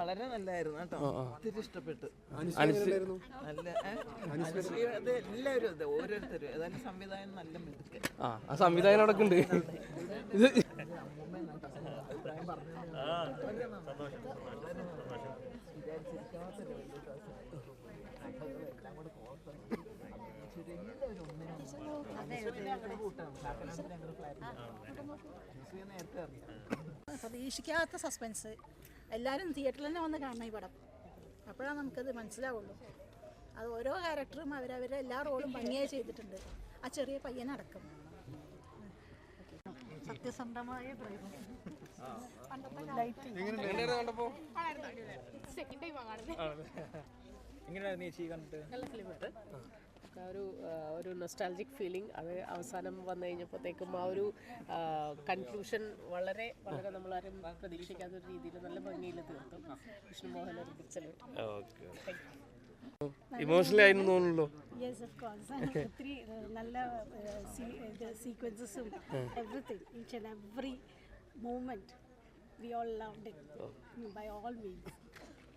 വളരെ നല്ലായിരുന്നു കേട്ടോ. ഒത്തിരി ഇഷ്ടപ്പെട്ടു. നല്ല എല്ലാവരും ഓരോരുത്തരും ഏതായാലും സംവിധാനം നല്ല മിടുക്ക്. ആ സംവിധാനം അവിടെ ഉണ്ട്. പ്രതീക്ഷിക്കാത്ത സസ്പെൻസ്. എല്ലാവരും തിയേറ്ററിൽ തന്നെ വന്ന് കാണണം ഈ പടം. അപ്പോഴാണ് നമുക്കത് മനസ്സിലാവുള്ളൂ. അത് ഓരോ ക്യാരക്ടറും അവരവരെ എല്ലാ റോളും ഭംഗിയായി ചെയ്തിട്ടുണ്ട്. ആ ചെറിയ പയ്യനടക്കം സത്യസന്ധമായ ഒരു നൊസ്റ്റാൾജിക് ഫീലിംഗ്. അത് അവസാനം വന്നു കഴിഞ്ഞപ്പോഴത്തേക്കും ആ ഒരു കൺക്ലൂഷൻ വളരെ വളരെ നമ്മളാരും പ്രതീക്ഷിക്കാത്ത രീതിയിൽ നല്ല ഭംഗിയിൽ തീർത്തു. വിഷ്ണുമോഹൻ ഒരു പിക്ചർ ഇമോഷണലി ആയിരുന്നു തോന്നുന്നല്ലോ. Yes of course. ഒത്തിരി നല്ല സീക്വൻസസും everything, each and every movement we all loved it by all means.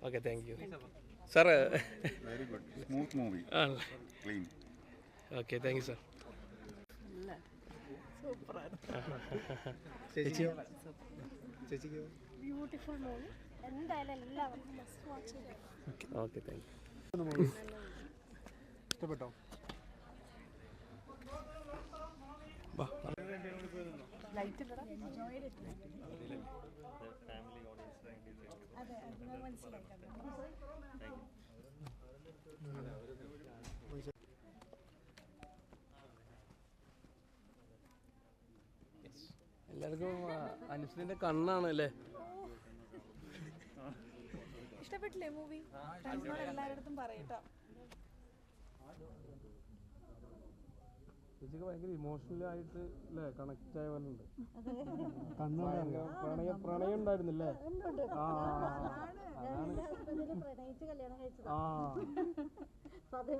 Okay, thank you sir. Very good, smooth movie, clean. Okay, thank you sir. Beautiful movie. എന്തായാലും എല്ലാവർക്കും must watch ചെയ്യാം. Okay, thank you. ഇഷ്ടപ്പെട്ടോ? എല്ലാവർക്കും അനുശ്രീന്റെ കണ്ണാണ് അല്ലേ? ഇഷ്ടപ്പെട്ടില്ലേ movie? എല്ലാവരുടെ പറയട്ടോ. ചേച്ചിക്ക് ഭയങ്കര ഇമോഷണലി ആയിട്ട് അല്ലേ കണക്ട് ആയ പോലെ ഉണ്ട്. പ്രണയം ഉണ്ടായിരുന്നില്ലേ? പ്രണയിച്ച് കല്യാണം കഴിച്ചത്.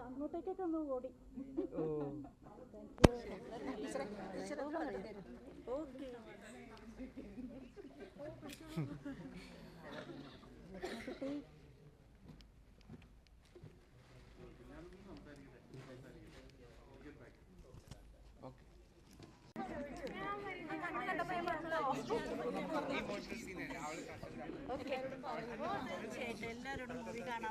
അങ്ങോട്ടേക്കൊക്കെ ഒന്ന് ഓടി. എല്ലാവരോടും മൂവി കാണാം.